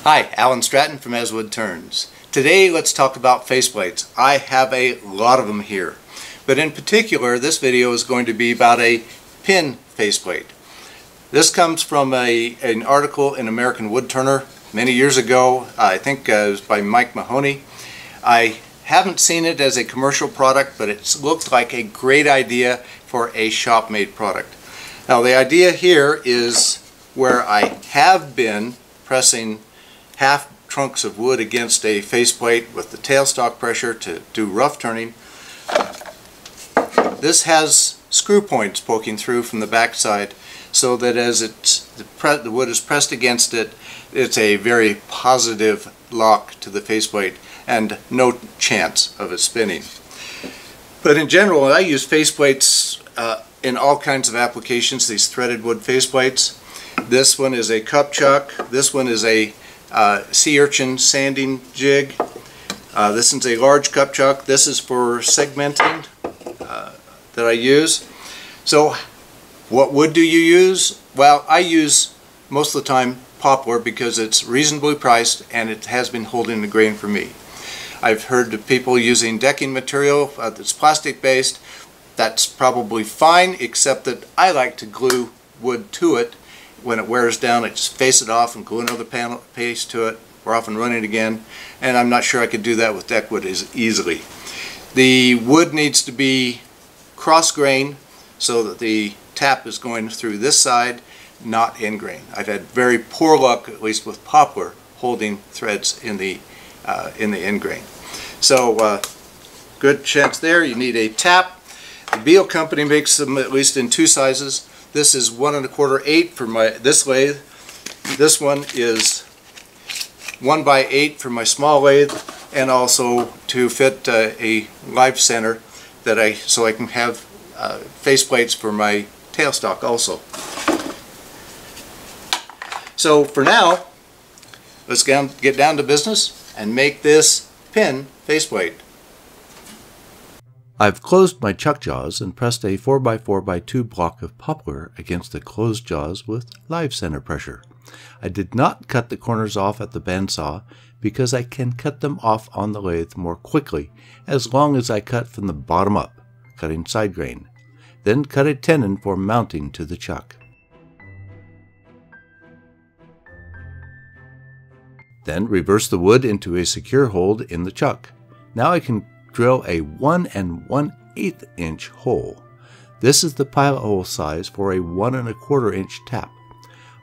Hi, Alan Stratton from As Wood Turns. Today let's talk about faceplates. I have a lot of them here, but in particular this video is going to be about a pin faceplate. This comes from an article in American Woodturner many years ago. I think it was by Mike Mahoney. I haven't seen it as a commercial product, but it looked like a great idea for a shop-made product. Now the idea here is where I have been pressing half trunks of wood against a faceplate with the tailstock pressure to do rough turning. This has screw points poking through from the back side, so that as the wood is pressed against it, it's a very positive lock to the faceplate and no chance of it spinning. But in general, I use faceplates in all kinds of applications, these threaded wood faceplates. This one is a cup chuck. This one is a sea urchin sanding jig. This is a large cup chuck. This is for segmenting that I use. So what wood do you use? Well, I use most of the time poplar because it's reasonably priced and it has been holding the grain for me. I've heard of people using decking material that's plastic based. That's probably fine, except that I like to glue wood to it. When it wears down, I just face it off and glue another panel paste to it. We're off and running again, and I'm not sure I could do that with deck wood as easily. The wood needs to be cross grain so that the tap is going through this side, not in grain. I've had very poor luck, at least with poplar, holding threads in the end grain. So good chance there. You need a tap. The Beall Company makes them at least in two sizes. This is 1 1/4/8 for this lathe. This one is 1 by 8 for my small lathe, and also to fit a live center so I can have faceplates for my tailstock also. So for now, let's get down to business and make this pin faceplate. I've closed my chuck jaws and pressed a 4x4x2 block of poplar against the closed jaws with live center pressure. I did not cut the corners off at the bandsaw because I can cut them off on the lathe more quickly as long as I cut from the bottom up, cutting side grain. Then cut a tenon for mounting to the chuck. Then reverse the wood into a secure hold in the chuck. Now I can drill a 1 1/8 inch hole. This is the pilot hole size for a 1 1/4 inch tap.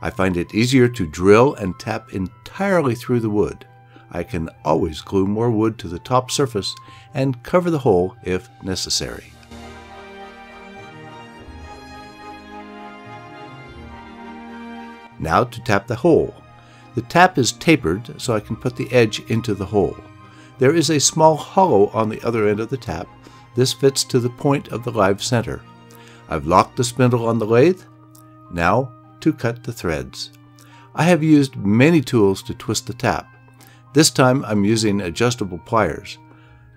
I find it easier to drill and tap entirely through the wood. I can always glue more wood to the top surface and cover the hole if necessary. Now to tap the hole. The tap is tapered so I can put the edge into the hole. There is a small hollow on the other end of the tap. This fits to the point of the live center. I've locked the spindle on the lathe. Now to cut the threads. I have used many tools to twist the tap. This time I'm using adjustable pliers.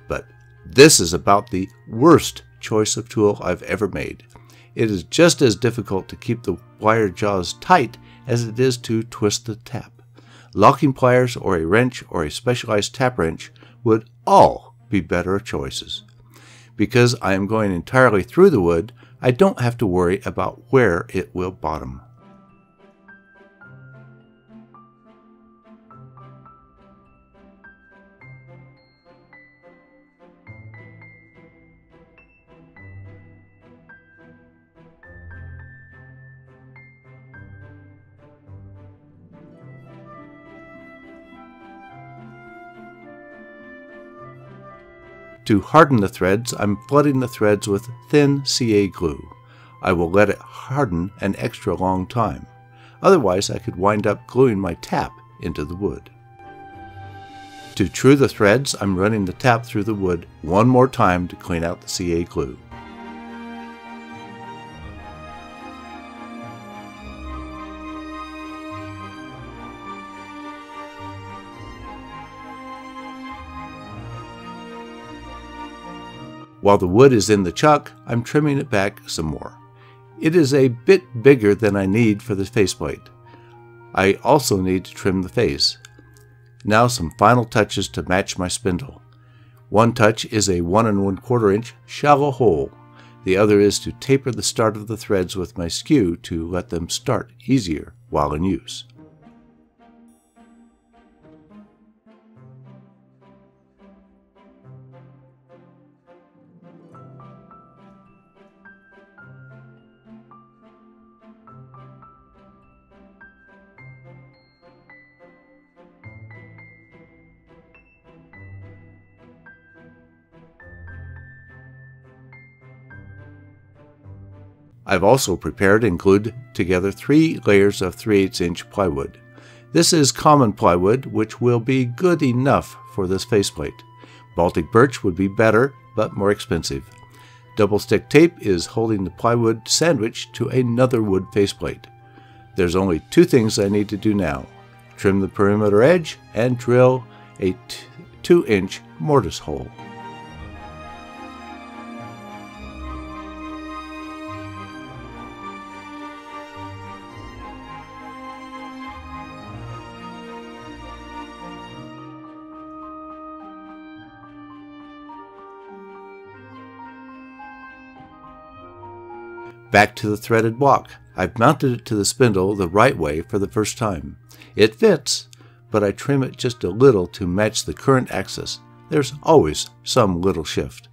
But this is about the worst choice of tool I've ever made. It is just as difficult to keep the wire jaws tight as it is to twist the tap. Locking pliers or a wrench or a specialized tap wrench would all be better choices. Because I am going entirely through the wood, I don't have to worry about where it will bottom. To harden the threads, I'm flooding the threads with thin CA glue. I will let it harden an extra long time. Otherwise, I could wind up gluing my tap into the wood. To true the threads, I'm running the tap through the wood one more time to clean out the CA glue. While the wood is in the chuck, I'm trimming it back some more. It is a bit bigger than I need for the faceplate. I also need to trim the face. Now some final touches to match my spindle. One touch is a 1 1/4 inch shallow hole. The other is to taper the start of the threads with my skew to let them start easier while in use. I've also prepared and glued together 3 layers of 3/8 inch plywood. This is common plywood, which will be good enough for this faceplate. Baltic birch would be better, but more expensive. Double stick tape is holding the plywood sandwiched to another wood faceplate. There's only 2 things I need to do now: trim the perimeter edge and drill a 2-inch mortise hole. Back to the threaded block. I've mounted it to the spindle the right way for the first time. It fits, but I trim it just a little to match the current axis. There's always some little shift.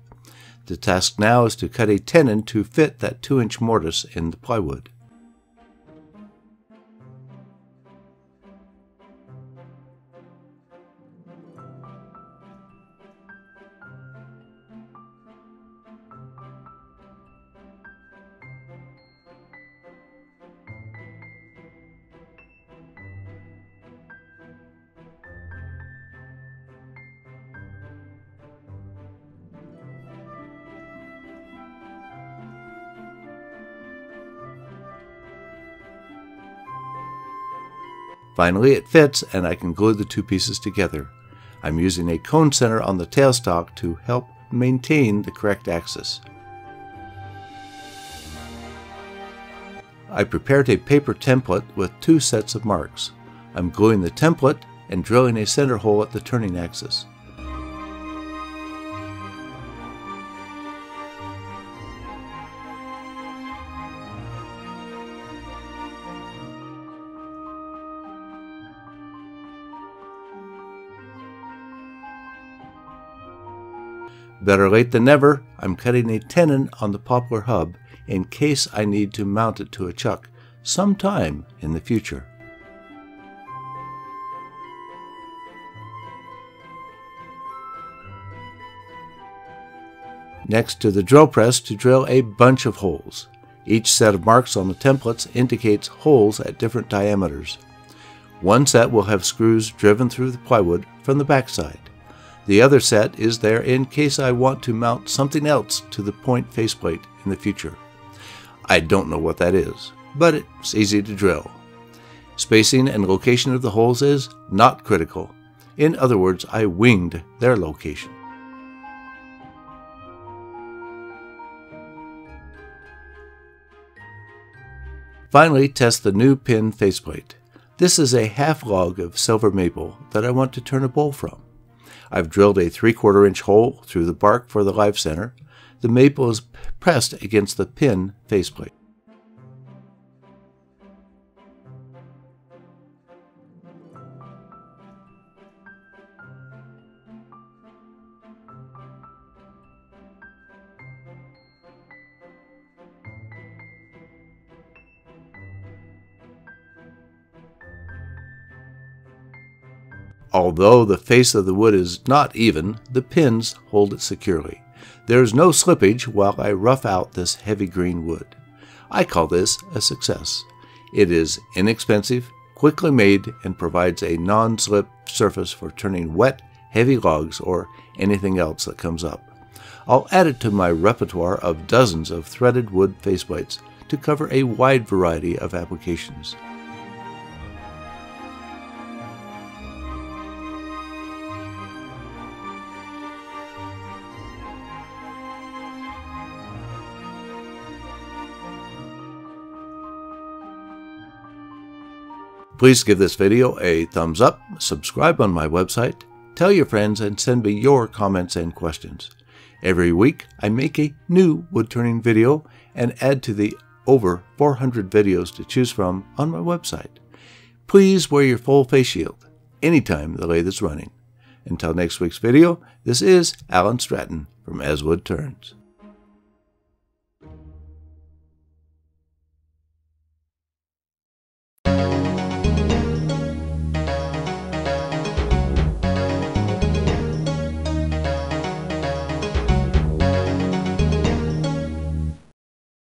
The task now is to cut a tenon to fit that 2-inch mortise in the plywood. Finally, it fits and I can glue the 2 pieces together. I'm using a cone center on the tailstock to help maintain the correct axis. I prepared a paper template with 2 sets of marks. I'm gluing the template and drilling a center hole at the turning axis. Better late than never, I'm cutting a tenon on the poplar hub in case I need to mount it to a chuck sometime in the future. Next to the drill press to drill a bunch of holes. Each set of marks on the templates indicates holes at different diameters. One set will have screws driven through the plywood from the backside. The other set is there in case I want to mount something else to the point faceplate in the future. I don't know what that is, but it's easy to drill. Spacing and location of the holes is not critical. In other words, I winged their location. Finally, test the new pin faceplate. This is a half log of silver maple that I want to turn a bowl from. I've drilled a 3/4 inch hole through the bark for the live center. The maple is pressed against the pin faceplate. Although the face of the wood is not even, the pins hold it securely. There is no slippage while I rough out this heavy green wood. I call this a success. It is inexpensive, quickly made, and provides a non-slip surface for turning wet, heavy logs or anything else that comes up. I'll add it to my repertoire of dozens of threaded wood faceplates to cover a wide variety of applications. Please give this video a thumbs up, subscribe on my website, tell your friends, and send me your comments and questions. Every week, I make a new wood turning video and add to the over 400 videos to choose from on my website. Please wear your full face shield anytime the lathe is running. Until next week's video, this is Alan Stratton from As Wood Turns.